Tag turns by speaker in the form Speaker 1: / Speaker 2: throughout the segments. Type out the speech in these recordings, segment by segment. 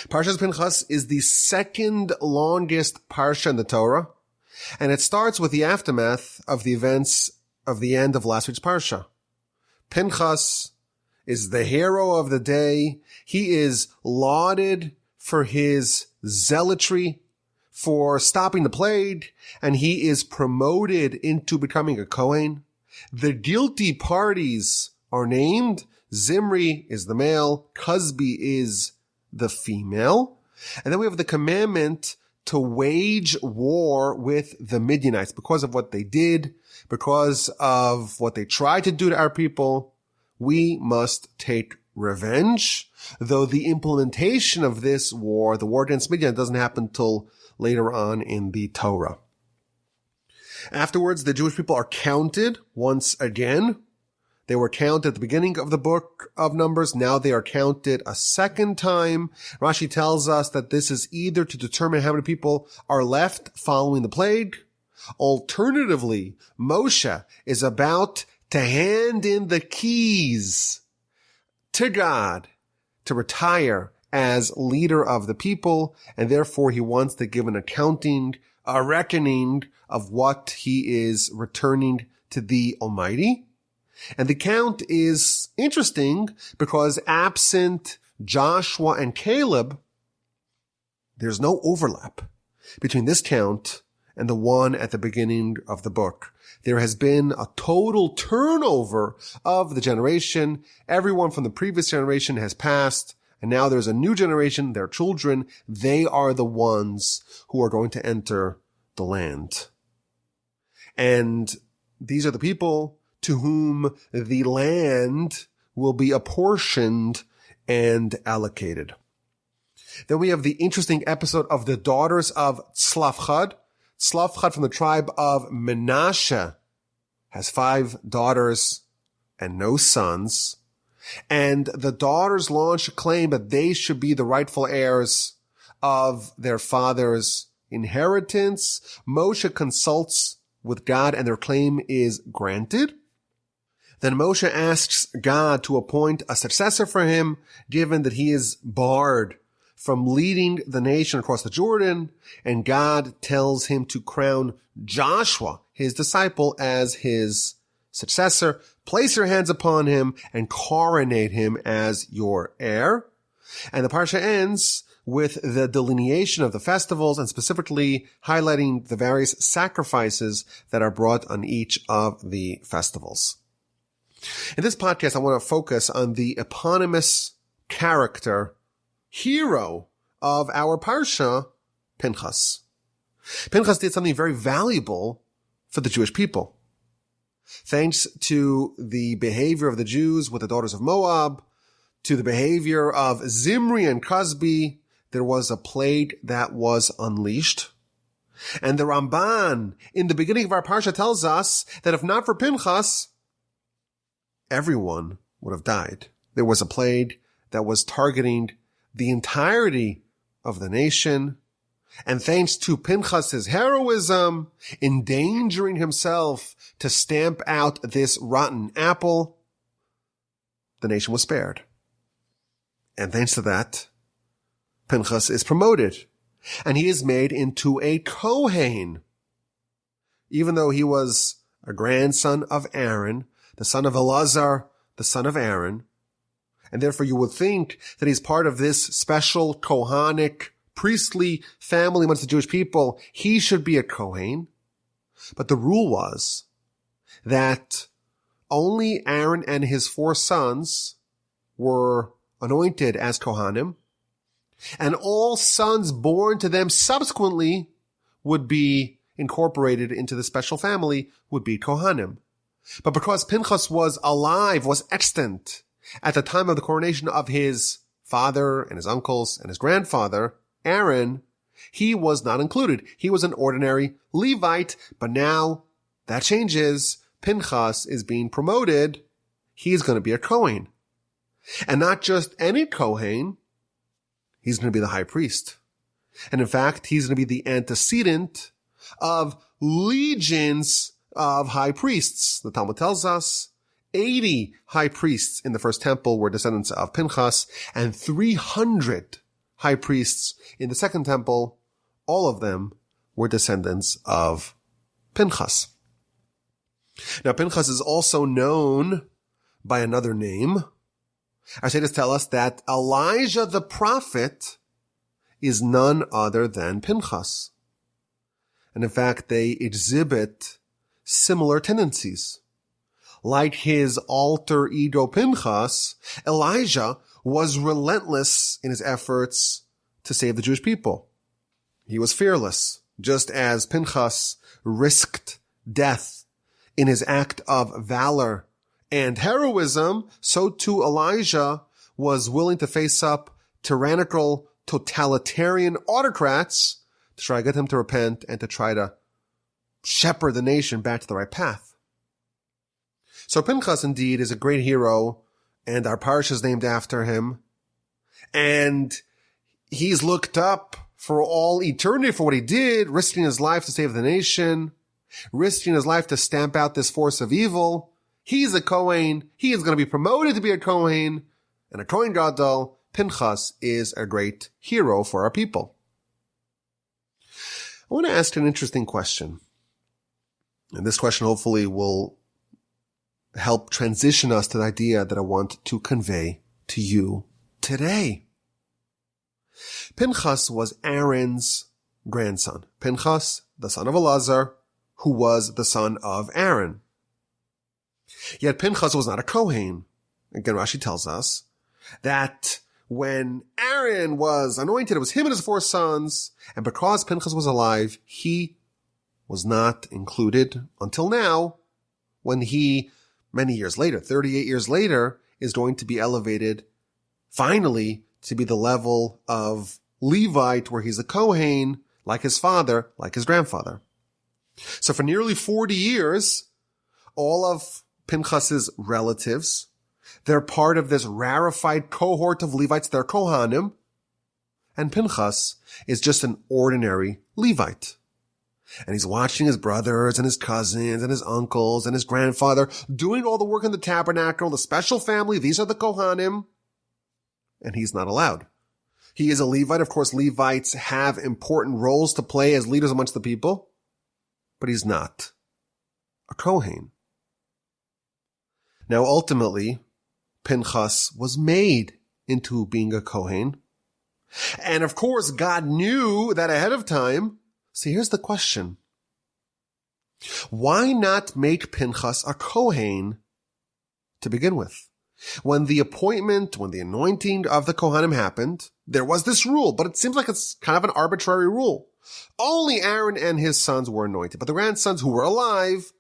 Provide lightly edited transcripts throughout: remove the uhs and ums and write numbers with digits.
Speaker 1: Parsha's Pinchas is the second longest Parsha in the Torah, and it starts with the aftermath of the events of the end of last week's Parsha. Pinchas is the hero of the day. He is lauded for his zealotry, for stopping the plague, and he is promoted into becoming a Kohen. The guilty parties are named. Zimri is the male, Cosby is the female. And then we have the commandment to wage war with the Midianites because of what they did, because of what they tried to do to our people. We must take revenge, though the implementation of this war, the war against Midian, doesn't happen till later on in the Torah. Afterwards, the Jewish people are counted once again. They were counted at the beginning of the book of Numbers. Now they are counted a second time. Rashi tells us that this is either to determine how many people are left following the plague. Alternatively, Moshe is about to hand in the keys to God to retire as leader of the people, and therefore he wants to give an accounting, a reckoning of what he is returning to the Almighty. And the count is interesting because absent Joshua and Caleb, there's no overlap between this count and the one at the beginning of the book. There has been a total turnover of the generation. Everyone from the previous generation has passed, and now there's a new generation, their children. They are the ones who are going to enter the land. And these are the people to whom the land will be apportioned and allocated. Then we have the interesting episode of the daughters of Tzlafchad. Tzlafchad from the tribe of Menashe has 5 daughters and no sons. And the daughters launch a claim that they should be the rightful heirs of their father's inheritance. Moshe consults with God and their claim is granted. Then Moshe asks God to appoint a successor for him, given that he is barred from leading the nation across the Jordan, and God tells him to crown Joshua, his disciple, as his successor. Place your hands upon him and coronate him as your heir. And the parsha ends with the delineation of the festivals and specifically highlighting the various sacrifices that are brought on each of the festivals. In this podcast, I want to focus on the eponymous character, hero of our parsha, Pinchas. Pinchas did something very valuable for the Jewish people. Thanks to the behavior of the Jews with the daughters of Moab, to the behavior of Zimri and Cosby, there was a plague that was unleashed. And the Ramban, in the beginning of our parsha, tells us that if not for Pinchas, everyone would have died. There was a plague that was targeting the entirety of the nation. And thanks to Pinchas' heroism, endangering himself to stamp out this rotten apple, the nation was spared. And thanks to that, Pinchas is promoted. And he is made into a Kohein. Even though he was a grandson of Aaron, the son of Elazar, the son of Aaron, and therefore you would think that he's part of this special Kohanic priestly family amongst the Jewish people. He should be a Kohen. But the rule was that only Aaron and his 4 sons were anointed as Kohanim, and all sons born to them subsequently would be incorporated into the special family, would be Kohanim. But because Pinchas was alive, was extant at the time of the coronation of his father and his uncles and his grandfather, Aaron, he was not included. He was an ordinary Levite, but now that changes. Pinchas is being promoted. He's going to be a Kohen. And not just any Kohen, he's going to be the high priest. And in fact, he's going to be the antecedent of legions of high priests. The Talmud tells us 80 high priests in the first temple were descendants of Pinchas, and 300 high priests in the second temple, all of them were descendants of Pinchas. Now, Pinchas is also known by another name. Our sages tell us that Elijah the prophet is none other than Pinchas. And in fact, they exhibit similar tendencies. Like his alter ego Pinchas, Elijah was relentless in his efforts to save the Jewish people. He was fearless, just as Pinchas risked death in his act of valor and heroism, so too Elijah was willing to face up tyrannical, totalitarian autocrats to try to get them to repent and to try to shepherd the nation back to the right path. So Pinchas indeed is a great hero, and our Parsha is named after him. And he's looked up for all eternity for what he did, risking his life to save the nation, risking his life to stamp out this force of evil. He's a Kohen. He is going to be promoted to be a Kohen. And a Kohen Gadol, Pinchas, is a great hero for our people. I want to ask an interesting question. And this question hopefully will help transition us to the idea that I want to convey to you today. Pinchas was Aaron's grandson. Pinchas, the son of Elazar, who was the son of Aaron. Yet Pinchas was not a Kohen. Again, Rashi tells us that when Aaron was anointed, it was him and his 4 sons, and because Pinchas was alive, he was not included until now, when he, many years later, 38 years later, is going to be elevated finally to be the level of Levite, where he's a Kohen, like his father, like his grandfather. So for nearly 40 years, all of Pinchas's relatives, they're part of this rarefied cohort of Levites, they're Kohanim, and Pinchas is just an ordinary Levite. And he's watching his brothers and his cousins and his uncles and his grandfather doing all the work in the tabernacle, the special family. These are the Kohanim. And he's not allowed. He is a Levite. Of course, Levites have important roles to play as leaders amongst the people. But he's not a Kohen. Now, ultimately, Pinchas was made into being a Kohen. And of course, God knew that ahead of time. So here's the question. Why not make Pinchas a Kohen to begin with? When the anointing of the Kohanim happened, there was this rule, but it seems like it's kind of an arbitrary rule. Only Aaron and his sons were anointed, but the grandsons who were alive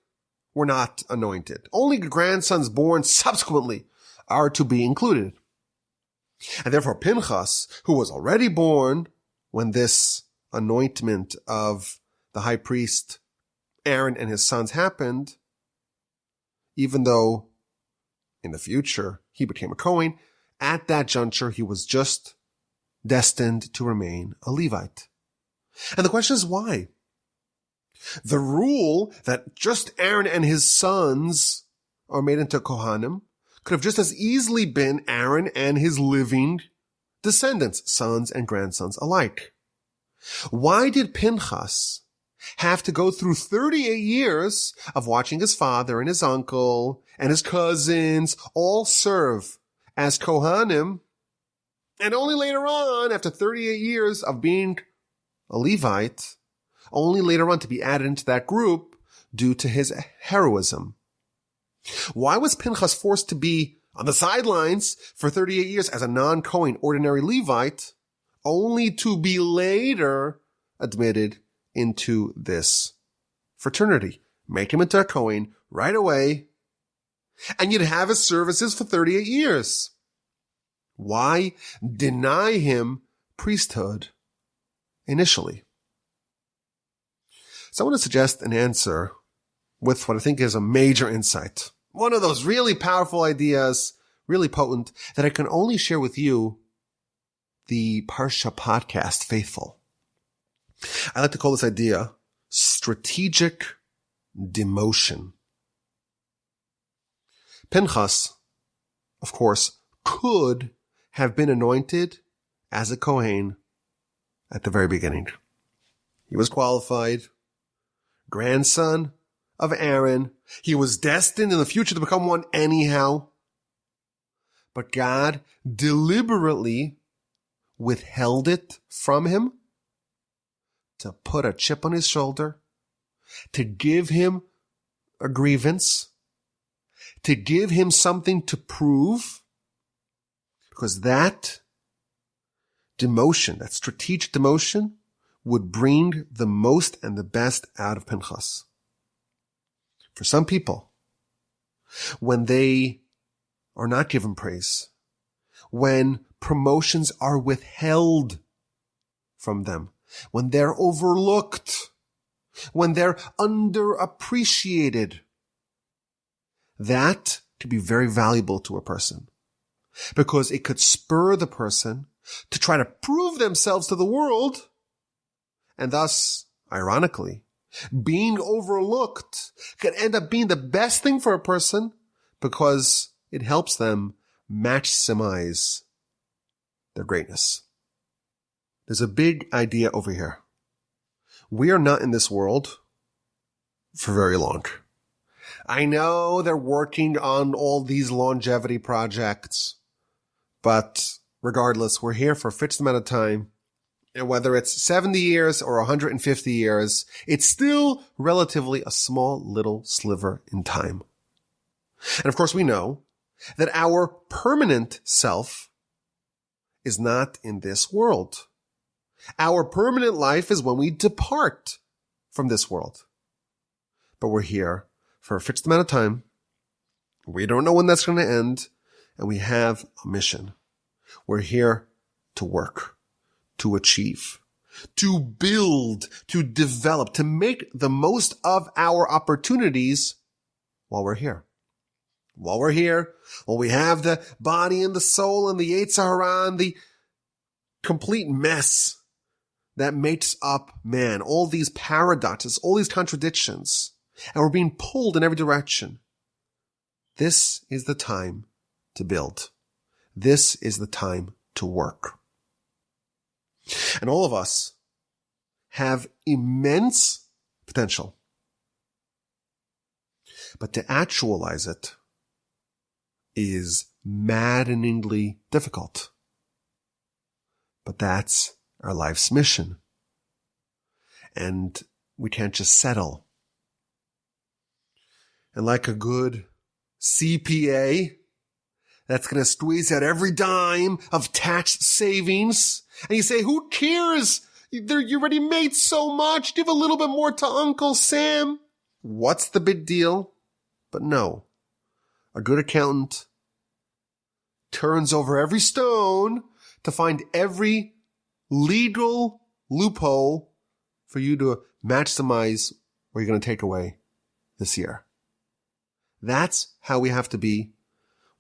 Speaker 1: were not anointed. Only grandsons born subsequently are to be included. And therefore Pinchas, who was already born when this anointment of the high priest Aaron and his sons happened, even though in the future he became a Kohen, at that juncture he was just destined to remain a Levite. And the question is why? The rule that just Aaron and his sons are made into Kohanim could have just as easily been Aaron and his living descendants, sons and grandsons alike. Why did Pinchas have to go through 38 years of watching his father and his uncle and his cousins all serve as Kohanim, and only later on, after 38 years of being a Levite, only later on to be added into that group due to his heroism? Why was Pinchas forced to be on the sidelines for 38 years as a non-Kohen ordinary Levite, only to be later admitted into this fraternity? Make him into a Kohen right away, and you'd have his services for 38 years. Why deny him priesthood initially? So I want to suggest an answer with what I think is a major insight. One of those really powerful ideas, really potent, that I can only share with you, the Parsha podcast faithful. I like to call this idea strategic demotion. Pinchas, of course, could have been anointed as a Kohen at the very beginning. He was qualified, grandson of Aaron. He was destined in the future to become one anyhow. But God deliberately withheld it from him to put a chip on his shoulder, to give him a grievance, to give him something to prove, because that demotion, that strategic demotion, would bring the most and the best out of Pinchas. For some people, when they are not given praise, when promotions are withheld from them, when they're overlooked, when they're underappreciated, that could be very valuable to a person, because it could spur the person to try to prove themselves to the world, and thus, ironically, being overlooked could end up being the best thing for a person because it helps them maximize their greatness. There's a big idea over here. We are not in this world for very long. I know they're working on all these longevity projects, but regardless, we're here for a fixed amount of time. And whether it's 70 years or 150 years, it's still relatively a small little sliver in time. And of course, we know that our permanent self is not in this world. Our permanent life is when we depart from this world. But we're here for a fixed amount of time. We don't know when that's going to end, and we have a mission. We're here to work, to achieve, to build, to develop, to make the most of our opportunities while we're here. While we're here, while we have the body and the soul and the Yetzer Hara and the complete mess that makes up man, all these paradoxes, all these contradictions, and we're being pulled in every direction. This is the time to build. This is the time to work. And all of us have immense potential. But to actualize it is maddeningly difficult. But that's our life's mission. And we can't just settle. And like a good CPA that's going to squeeze out every dime of tax savings, and you say, who cares? You already made so much. Give a little bit more to Uncle Sam. What's the big deal? But no, a good accountant turns over every stone to find every legal loophole for you to maximize what you're going to take away this year. That's how we have to be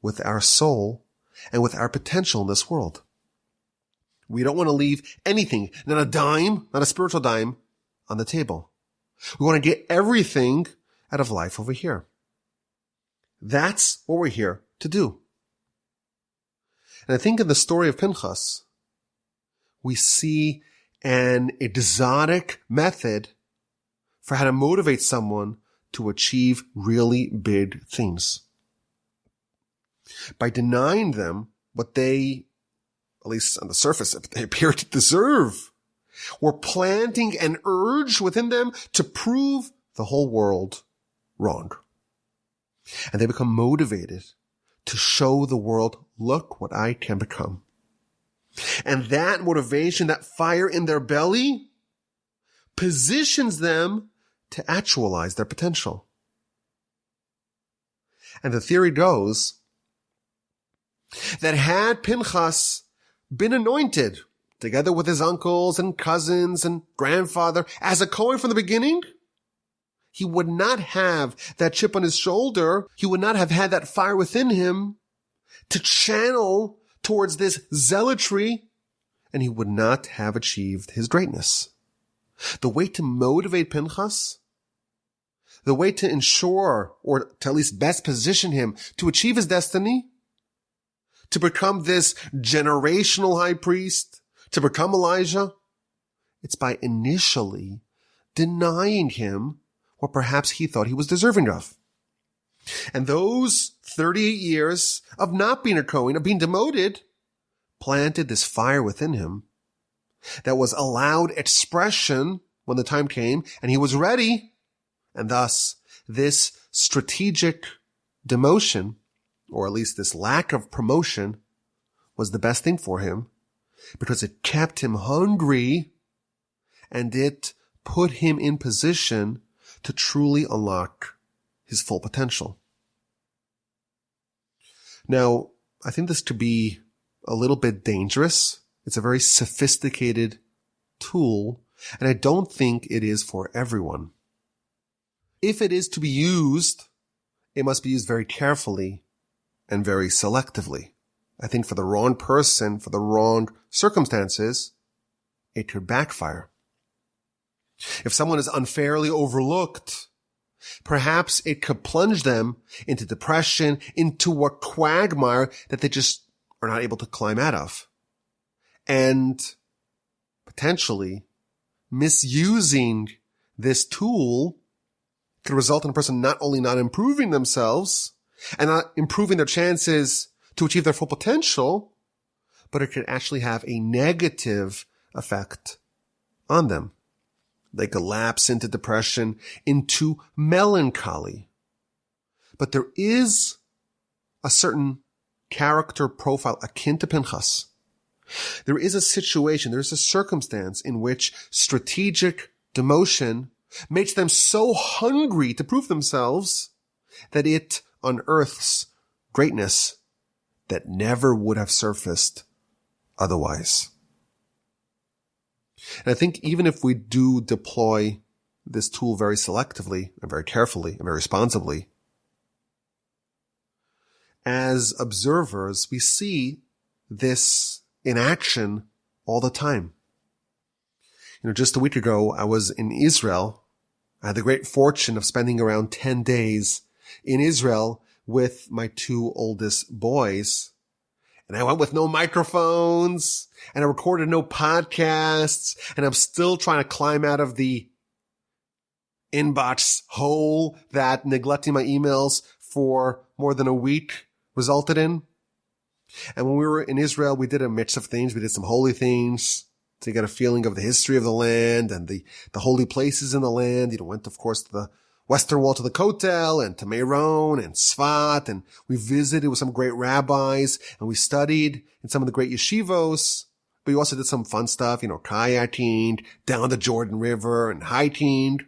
Speaker 1: with our soul and with our potential in this world. We don't want to leave anything, not a dime, not a spiritual dime, on the table. We want to get everything out of life over here. That's what we're here to do. And I think in the story of Pinchas, we see an exotic method for how to motivate someone to achieve really big things. By denying them what they, at least on the surface, they appear to deserve, we're planting an urge within them to prove the whole world wrong. And they become motivated to show the world, look what I can become. And that motivation, that fire in their belly, positions them to actualize their potential. And the theory goes that had Pinchas been anointed together with his uncles and cousins and grandfather as a Kohen from the beginning, he would not have that chip on his shoulder. He would not have had that fire within him to channel towards this zealotry, and he would not have achieved his greatness. The way to motivate Pinchas, the way to ensure, or to at least best position him to achieve his destiny, to become this generational high priest, to become Elijah? It's by initially denying him what perhaps he thought he was deserving of. And those 38 years of not being a Kohen, of being demoted, planted this fire within him that was allowed expression when the time came and he was ready. And thus, this strategic demotion, or at least this lack of promotion, was the best thing for him because it kept him hungry and it put him in position to truly unlock his full potential. Now, I think this could be a little bit dangerous. It's a very sophisticated tool, and I don't think it is for everyone. If it is to be used, it must be used very carefully and very selectively. I think for the wrong person, for the wrong circumstances, it could backfire. If someone is unfairly overlooked, perhaps it could plunge them into depression, into a quagmire that they just are not able to climb out of. And potentially misusing this tool could result in a person not only not improving themselves and not improving their chances to achieve their full potential, but it could actually have a negative effect on them. They could lapse into depression, into melancholy. But there is a certain character profile akin to Pinchas. There is a situation, there is a circumstance in which strategic demotion makes them so hungry to prove themselves that it unearths greatness that never would have surfaced otherwise. And I think even if we do deploy this tool very selectively and very carefully and very responsibly, as observers, we see this in action all the time. Just a week ago, I was in Israel. I had the great fortune of spending around 10 days in Israel with my two oldest boys. And I went with no microphones, and I recorded no podcasts, and I'm still trying to climb out of the inbox hole that neglecting my emails for more than a week resulted in. And when we were in Israel, we did a mix of things. We did some holy things to get a feeling of the history of the land and the holy places in the land. Went, of course, to the Western Wall, to the Kotel, and to Meron and Sfat, and we visited with some great rabbis, and we studied in some of the great yeshivos, but we also did some fun stuff, kayaking down the Jordan River and hiking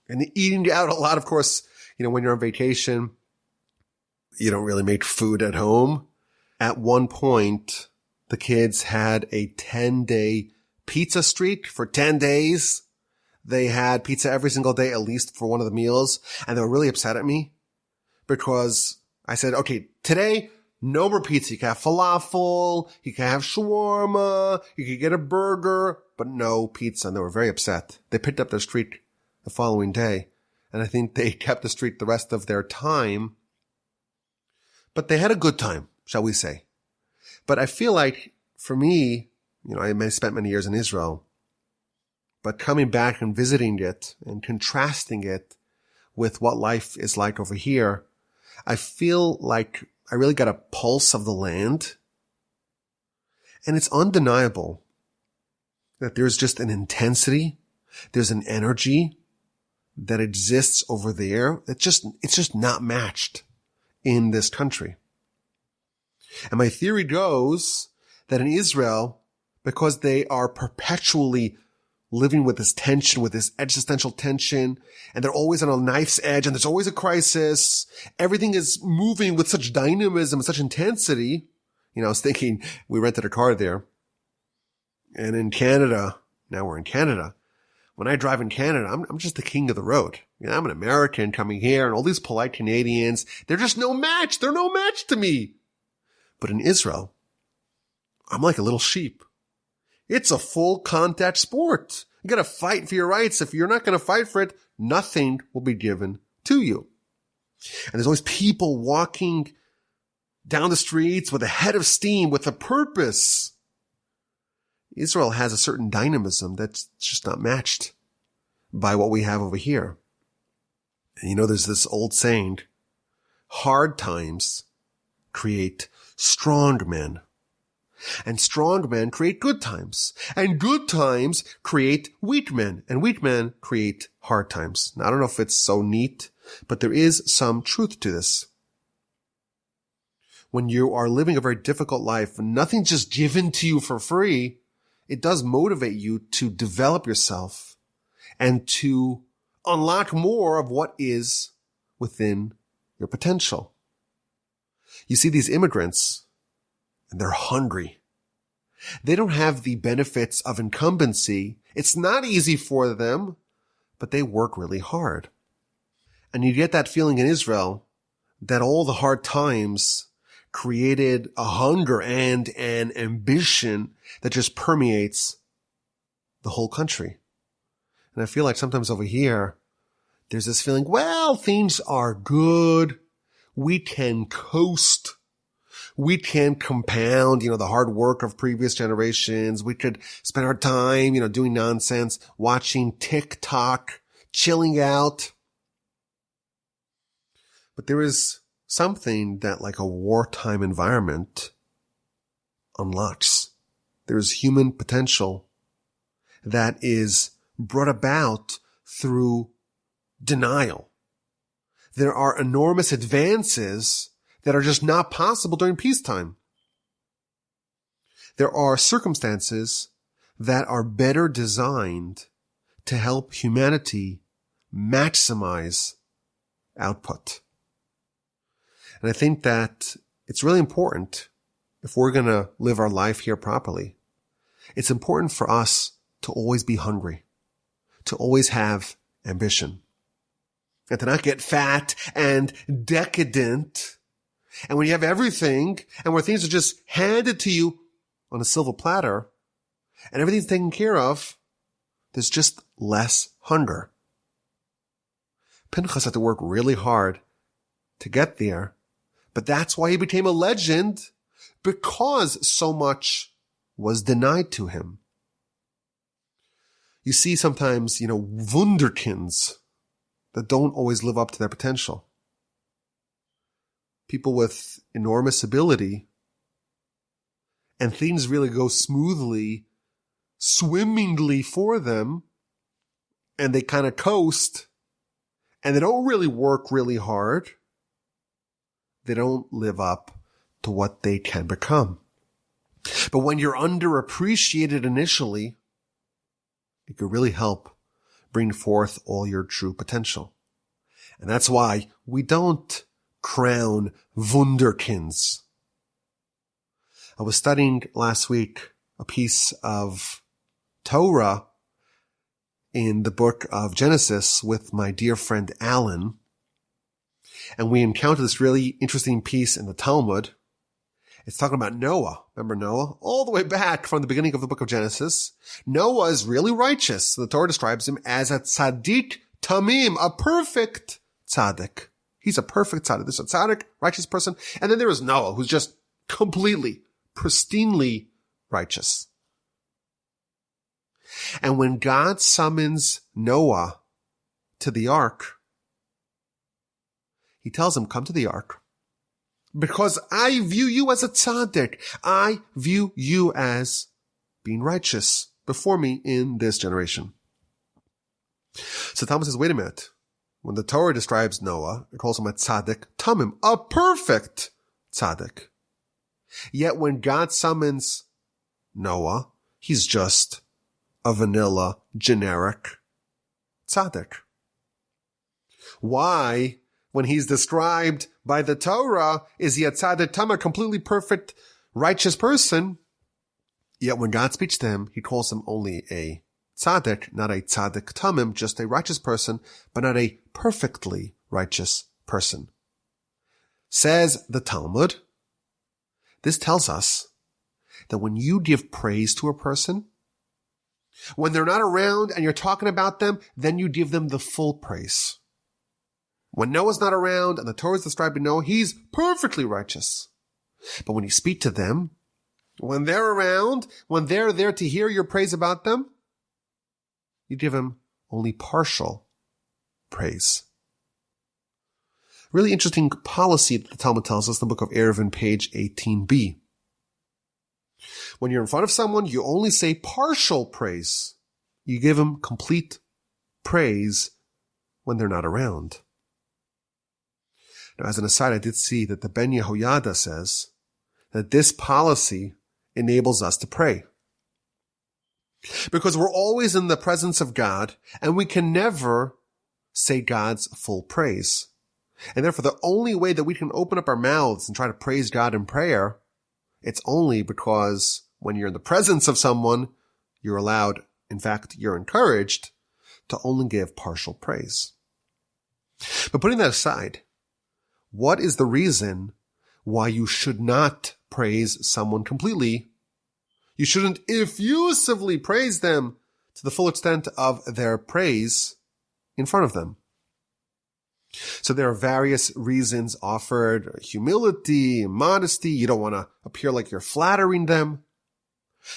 Speaker 1: and eating out a lot. Of course, when you're on vacation, you don't really make food at home. At one point, the kids had a 10-day pizza streak for 10 days. They had pizza every single day, at least for one of the meals. And they were really upset at me because I said, okay, today, no more pizza. You can have falafel, you can have shawarma, you can get a burger, but no pizza. And they were very upset. They picked up their streak the following day. And I think they kept the streak the rest of their time. But they had a good time, shall we say. But I feel like for me, I spent many years in Israel. But coming back and visiting it and contrasting it with what life is like over here, I feel like I really got a pulse of the land. And it's undeniable that there's just an intensity, there's an energy that exists over there. It's just not matched in this country. And my theory goes that in Israel, because they are perpetually living with this tension, with this existential tension, and they're always on a knife's edge, and there's always a crisis. Everything is moving with such dynamism and such intensity. I was thinking, we rented a car there. And in Canada, now we're in Canada. When I drive in Canada, I'm just the king of the road. I'm an American coming here, and all these polite Canadians, they're just no match. They're no match to me. But in Israel, I'm like a little sheep. It's a full contact sport. You got to fight for your rights. If you're not going to fight for it, nothing will be given to you. And there's always people walking down the streets with a head of steam, with a purpose. Israel has a certain dynamism that's just not matched by what we have over here. And there's this old saying, hard times create strong men. And strong men create good times. And good times create weak men. And weak men create hard times. Now, I don't know if it's so neat, but there is some truth to this. When you are living a very difficult life, nothing's just given to you for free, it does motivate you to develop yourself and to unlock more of what is within your potential. You see these immigrants, and they're hungry. They don't have the benefits of incumbency. It's not easy for them, but they work really hard. And you get that feeling in Israel that all the hard times created a hunger and an ambition that just permeates the whole country. And I feel like sometimes over here, there's this feeling, well, things are good. We can coast. We can compound, the hard work of previous generations. We could spend our time, doing nonsense, watching TikTok, chilling out. But there is something that like a wartime environment unlocks. There's human potential that is brought about through denial. There are enormous advances that are just not possible during peacetime. There are circumstances that are better designed to help humanity maximize output. And I think that it's really important, if we're going to live our life here properly, it's important for us to always be hungry, to always have ambition, and to not get fat and decadent. And when you have everything, and where things are just handed to you on a silver platter, and everything's taken care of, there's just less hunger. Pinchas had to work really hard to get there, but that's why he became a legend, because so much was denied to him. You see sometimes, wunderkinds that don't always live up to their potential. People with enormous ability, and things really go smoothly, swimmingly for them, and they kind of coast, and they don't really work really hard. They don't live up to what they can become. But when you're underappreciated initially, it could really help bring forth all your true potential. And that's why we don't crown wunderkinds. I was studying last week a piece of Torah in the book of Genesis with my dear friend Alan. And we encountered this really interesting piece in the Talmud. It's talking about Noah. Remember Noah? All the way back from the beginning of the book of Genesis. Noah is really righteous. The Torah describes him as a tzaddik tamim, a perfect tzaddik. He's a perfect tzaddik. There's a tzaddik, righteous person. And then there is Noah, who's just completely, pristinely righteous. And when God summons Noah to the ark, he tells him, come to the ark, because I view you as a tzaddik. I view you as being righteous before me in this generation. So Thomas says, wait a minute. When the Torah describes Noah, it calls him a tzaddik tamim, a perfect tzaddik. Yet when God summons Noah, he's just a vanilla, generic tzaddik. Why, when he's described by the Torah, is he a tzaddik tamim, a completely perfect, righteous person? Yet when God speaks to him, he calls him only a tzaddik, not a tzaddik tamim, just a righteous person, but not a perfectly righteous person. Says the Talmud, this tells us that when you give praise to a person, when they're not around and you're talking about them, then you give them the full praise. When Noah's not around and the Torah is describing Noah, he's perfectly righteous. But when you speak to them, When they're around, when they're there to hear your praise about them, you give them only partial praise. Really interesting policy that the Talmud tells us in the book of Eruvin, page 18b. When you're in front of someone, you only say partial praise. You give them complete praise when they're not around. Now, as an aside, I did see that the Ben Yehoyada says that this policy enables us to pray. Because we're always in the presence of God, and we can never say God's full praise. And therefore, the only way that we can open up our mouths and try to praise God in prayer, it's only because when you're in the presence of someone, you're allowed, in fact, you're encouraged to only give partial praise. But putting that aside, what is the reason why you should not praise someone completely? You shouldn't effusively praise them to the full extent of their praise in front of them. So there are various reasons offered: humility, modesty. You don't want to appear like you're flattering them.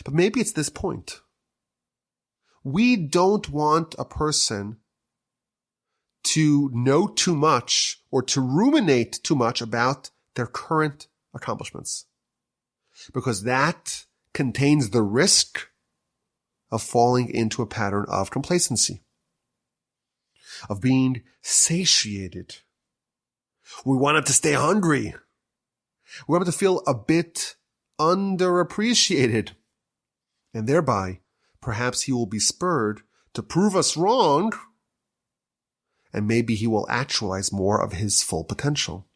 Speaker 1: But maybe it's this point. We don't want a person to know too much or to ruminate too much about their current accomplishments, because that contains the risk of falling into a pattern of complacency, of being satiated. We want it to stay hungry. We want it to feel a bit underappreciated. And thereby, perhaps he will be spurred to prove us wrong, and maybe he will actualize more of his full potential.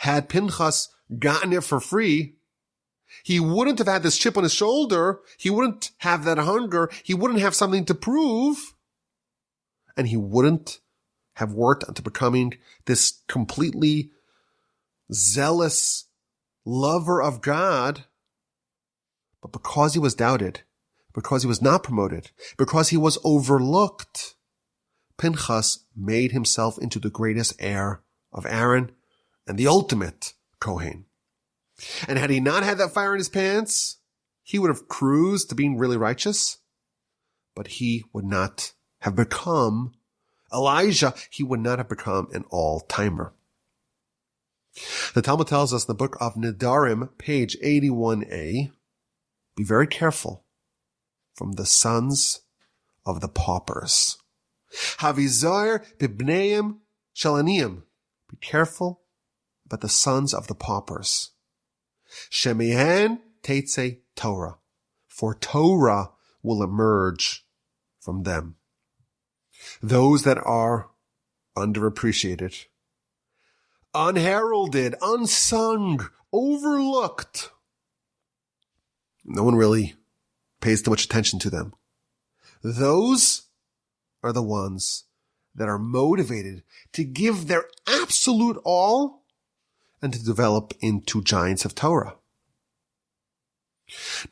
Speaker 1: Had Pinchas gotten it for free, he wouldn't have had this chip on his shoulder. He wouldn't have that hunger. He wouldn't have something to prove. And he wouldn't have worked onto becoming this completely zealous lover of God. But because he was doubted, because he was not promoted, because he was overlooked, Pinchas made himself into the greatest heir of Aaron and the ultimate Kohen. And had he not had that fire in his pants, he would have cruised to being really righteous, but he would not have become Elijah. He would not have become an all-timer. The Talmud tells us in the book of Nedarim, page 81a, be very careful from the sons of the paupers. Havizar bibneim shalaniim. Be careful about the sons of the paupers. Shemihan teitze Torah. For Torah will emerge from them. Those that are underappreciated, unheralded, unsung, overlooked. No one really pays too much attention to them. Those are the ones that are motivated to give their absolute all and to develop into giants of Torah.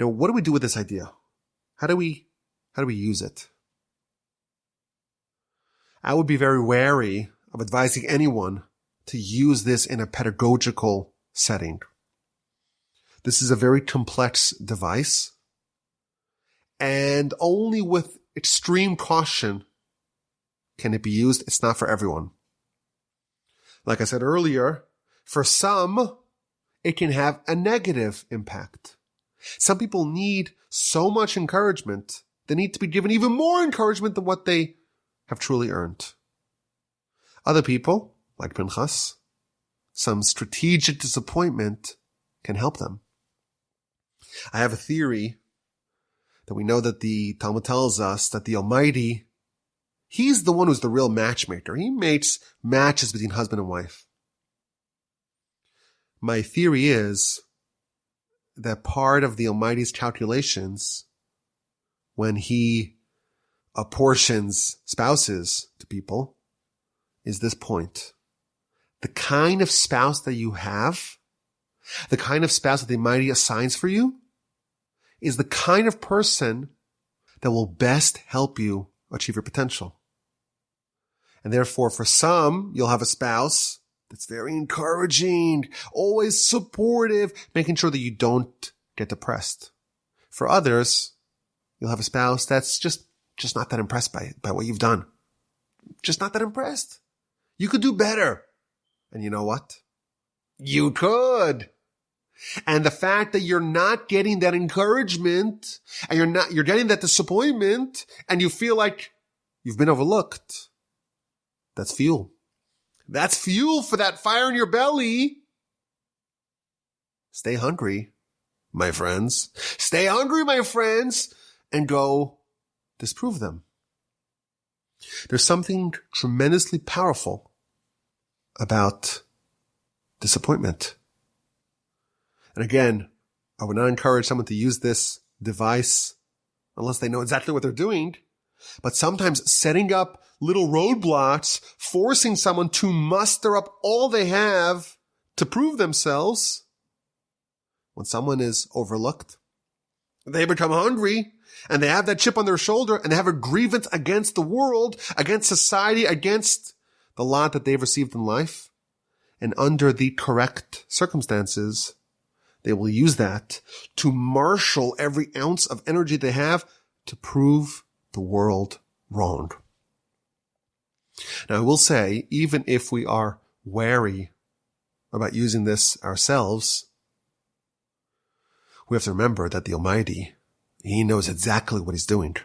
Speaker 1: Now, what do we do with this idea? How do we use it? I would be very wary of advising anyone to use this in a pedagogical setting. This is a very complex device, and only with extreme caution can it be used. It's not for everyone. Like I said earlier, for some, it can have a negative impact. Some people need so much encouragement, they need to be given even more encouragement than what they have truly earned. Other people, like Pinchas, some strategic disappointment can help them. I have a theory that we know that the Talmud tells us that the Almighty, He's the one who's the real matchmaker. He makes matches between husband and wife. My theory is that part of the Almighty's calculations when He apportions spouses to people is this point. The kind of spouse that you have, the kind of spouse that the Almighty assigns for you, is the kind of person that will best help you achieve your potential. And therefore, for some, you'll have a spouse that's very encouraging, always supportive, making sure that you don't get depressed. For others, you'll have a spouse that's just not that impressed by what you've done. Just not that impressed. You could do better. And you know what? You could. And the fact that you're not getting that encouragement and you're getting that disappointment and you feel like you've been overlooked, that's fuel. That's fuel for that fire in your belly. Stay hungry, my friends. Stay hungry, my friends, and go disprove them. There's something tremendously powerful about disappointment. And again, I would not encourage someone to use this device unless they know exactly what they're doing. But sometimes setting up little roadblocks, forcing someone to muster up all they have to prove themselves. When someone is overlooked, they become hungry and they have that chip on their shoulder and they have a grievance against the world, against society, against the lot that they've received in life. And under the correct circumstances, they will use that to marshal every ounce of energy they have to prove the world wrong. Now, I will say, even if we are wary about using this ourselves, we have to remember that the Almighty, He knows exactly what He's doing.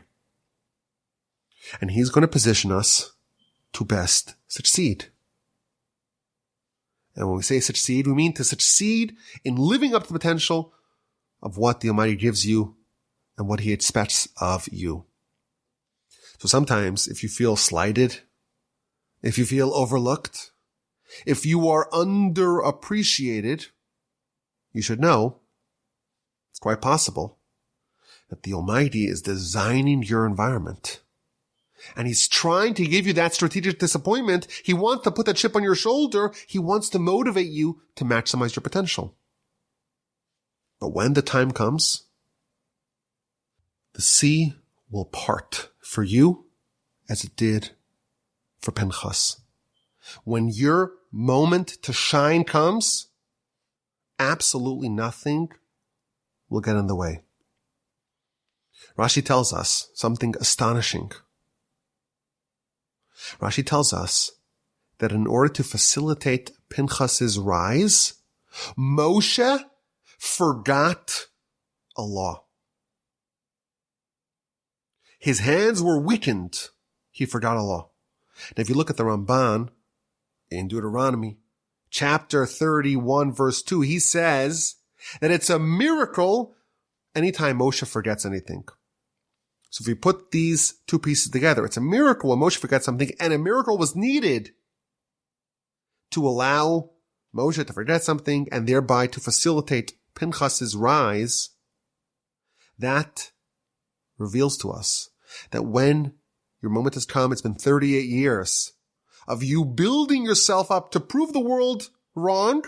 Speaker 1: And He's going to position us to best succeed. And when we say succeed, we mean to succeed in living up to the potential of what the Almighty gives you and what He expects of you. So sometimes if you feel slighted, if you feel overlooked, if you are underappreciated, you should know it's quite possible that the Almighty is designing your environment. And He's trying to give you that strategic disappointment. He wants to put that chip on your shoulder. He wants to motivate you to maximize your potential. But when the time comes, the sea will part for you as it did for Pinchas. When your moment to shine comes, absolutely nothing will get in the way. Rashi tells us something astonishing. Rashi tells us that in order to facilitate Pinchas's rise, Moshe forgot a law. His hands were weakened. He forgot a law. Now, if you look at the Ramban in Deuteronomy, chapter 31, verse 2, he says that it's a miracle anytime Moshe forgets anything. So if we put these two pieces together, it's a miracle when Moshe forgets something, and a miracle was needed to allow Moshe to forget something and thereby to facilitate Pinchas's rise. That reveals to us that when your moment has come, it's been 38 years of you building yourself up to prove the world wrong,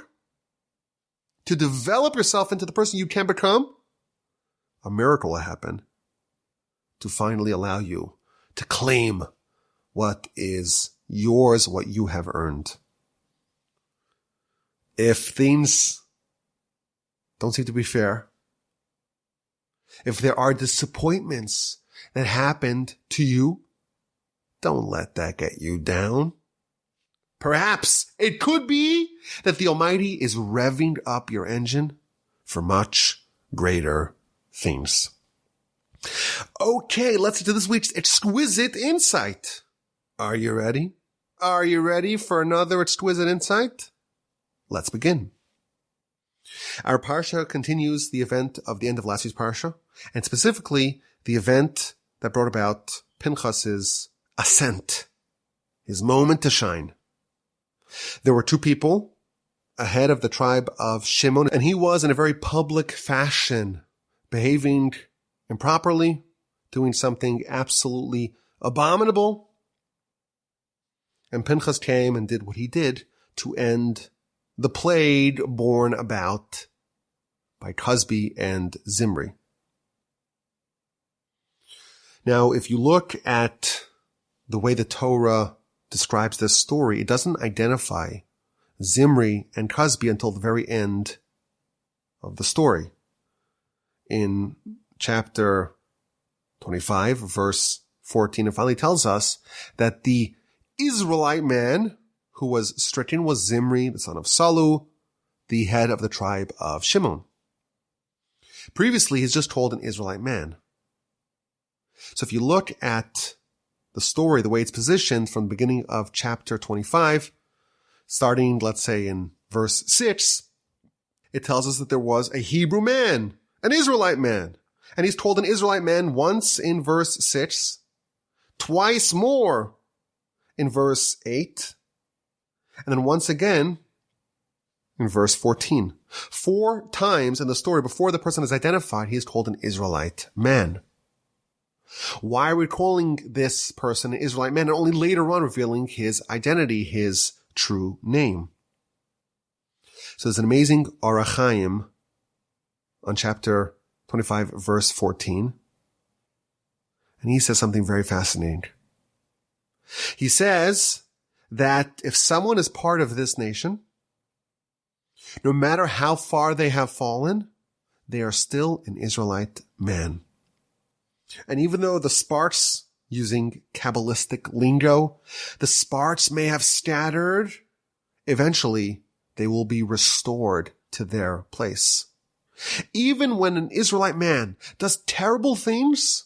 Speaker 1: to develop yourself into the person you can become. A miracle will happen to finally allow you to claim what is yours, what you have earned. If things don't seem to be fair, if there are disappointments that happened to you, don't let that get you down. Perhaps it could be that the Almighty is revving up your engine for much greater things. Okay, let's get to this week's exquisite insight. Are you ready? Are you ready for another exquisite insight? Let's begin. Our Parsha continues the event of the end of last week's Parsha, and specifically the event that brought about Pinchas's ascent, his moment to shine. There were two people ahead of the tribe of Shimon, and he was in a very public fashion, behaving improperly, doing something absolutely abominable. And Pinchas came and did what he did to end the plague born about by Cosby and Zimri. Now, if you look at the way the Torah describes this story, it doesn't identify Zimri and Cosby until the very end of the story. in chapter 25, verse 14, and finally tells us that the Israelite man who was stricken was Zimri, the son of Salu, the head of the tribe of Shimon. Previously, he's just told an Israelite man. So if you look at the story, the way it's positioned from the beginning of chapter 25, starting, let's say, in verse 6, it tells us that there was a Hebrew man, an Israelite man. And he's told an Israelite man once in verse 6, twice more in verse 8, and then once again in verse 14. 4 times in the story before the person is identified, he is called an Israelite man. Why are we calling this person an Israelite man and only later on revealing his identity, his true name? So there's an amazing Orach Chaim on chapter 25, verse 14. And he says something very fascinating. He says that if someone is part of this nation, no matter how far they have fallen, they are still an Israelite man. And even though the sparks, using Kabbalistic lingo, the sparks may have scattered, eventually they will be restored to their place. Even when an Israelite man does terrible things,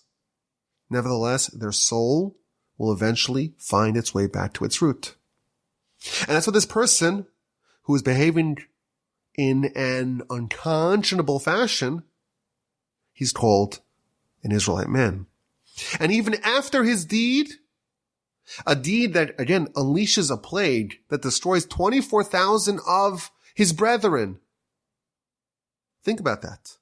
Speaker 1: nevertheless, their soul will eventually find its way back to its root. And that's what this person who is behaving in an unconscionable fashion, he's called an Israelite man. And even after his deed, a deed that, again, unleashes a plague that destroys 24,000 of his brethren. Think about that.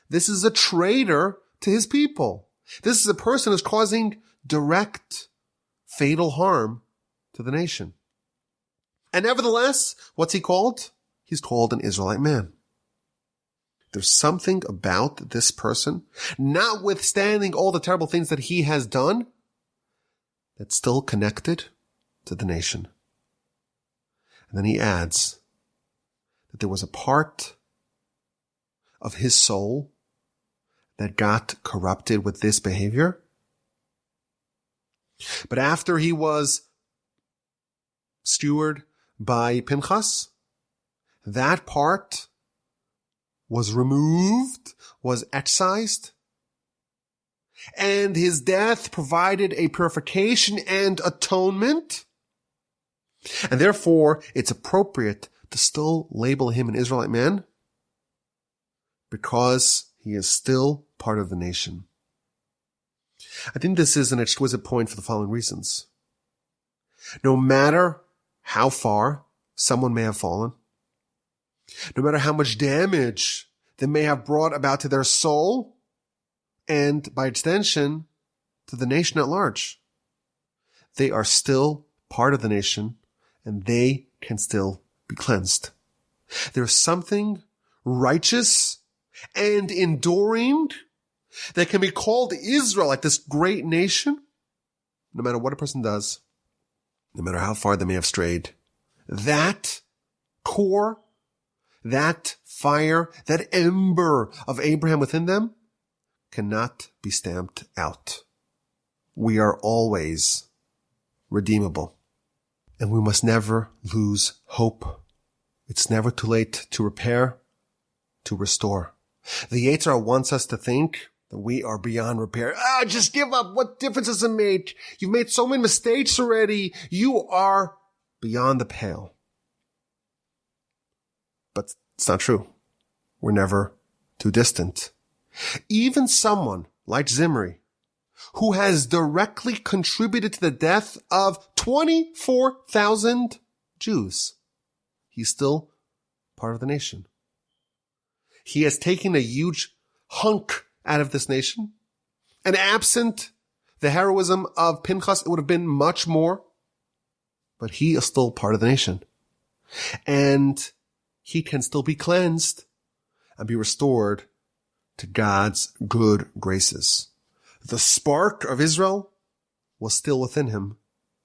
Speaker 1: This is a traitor to his people. This is a person who's causing direct, fatal harm to the nation. And nevertheless, what's he called? He's called an Israelite man. There's something about this person, notwithstanding all the terrible things that he has done, that's still connected to the nation. And then he adds that there was a part of his soul that got corrupted with this behavior. But after he was stewarded by Pinchas, that part was removed, was excised, and his death provided a purification and atonement. And therefore, it's appropriate to still label him an Israelite man because he is still part of the nation. I think this is an exquisite point for the following reasons. No matter how far someone may have fallen, no matter how much damage they may have brought about to their soul, and by extension, to the nation at large, they are still part of the nation, and they can still be cleansed. There's something righteous and enduring that can be called Israel, like this great nation, no matter what a person does, no matter how far they may have strayed. That core, that fire, that ember of Abraham within them cannot be stamped out. We are always redeemable, and we must never lose hope. It's never too late to repair, to restore. The Yetzer Hara wants us to think that we are beyond repair. Just give up. What difference does it make? You've made so many mistakes already. You are beyond the pale. But it's not true. We're never too distant. Even someone like Zimri, who has directly contributed to the death of 24,000 Jews, he's still part of the nation. He has taken a huge hunk out of this nation. And absent the heroism of Pinchas, it would have been much more. But he is still part of the nation. And he can still be cleansed and be restored to God's good graces. The spark of Israel was still within him.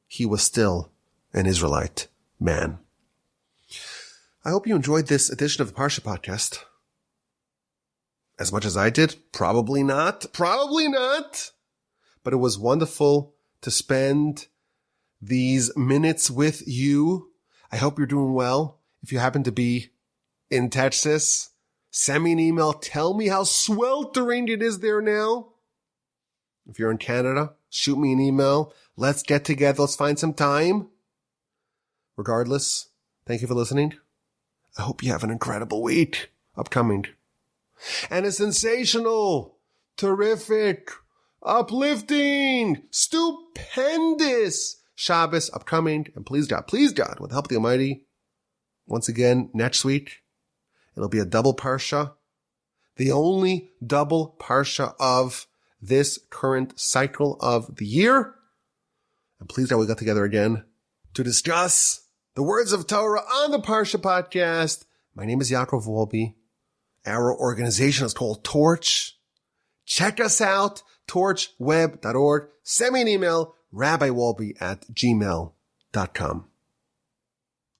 Speaker 1: He was still an Israelite man. I hope you enjoyed this edition of the Parsha podcast. as much as I did? Probably not. Probably not. But it was wonderful to spend these minutes with you. I hope you're doing well. If you happen to be in Texas, send me an email. Tell me how sweltering it is there now. If you're in Canada, shoot me an email. Let's get together. Let's find some time. Regardless, thank you for listening. I hope you have an incredible week upcoming. And a sensational, terrific, uplifting, stupendous Shabbos upcoming. And please God, with the help of the Almighty, once again, next week, it'll be a double Parsha, the only double Parsha of this current cycle of the year. And please God, we got together again to discuss the words of Torah on the Parsha podcast. My name is Yaakov Wolbe. Our organization is called Torch. Check us out, torchweb.org. Send me an email, rabbiwolbe@gmail.com.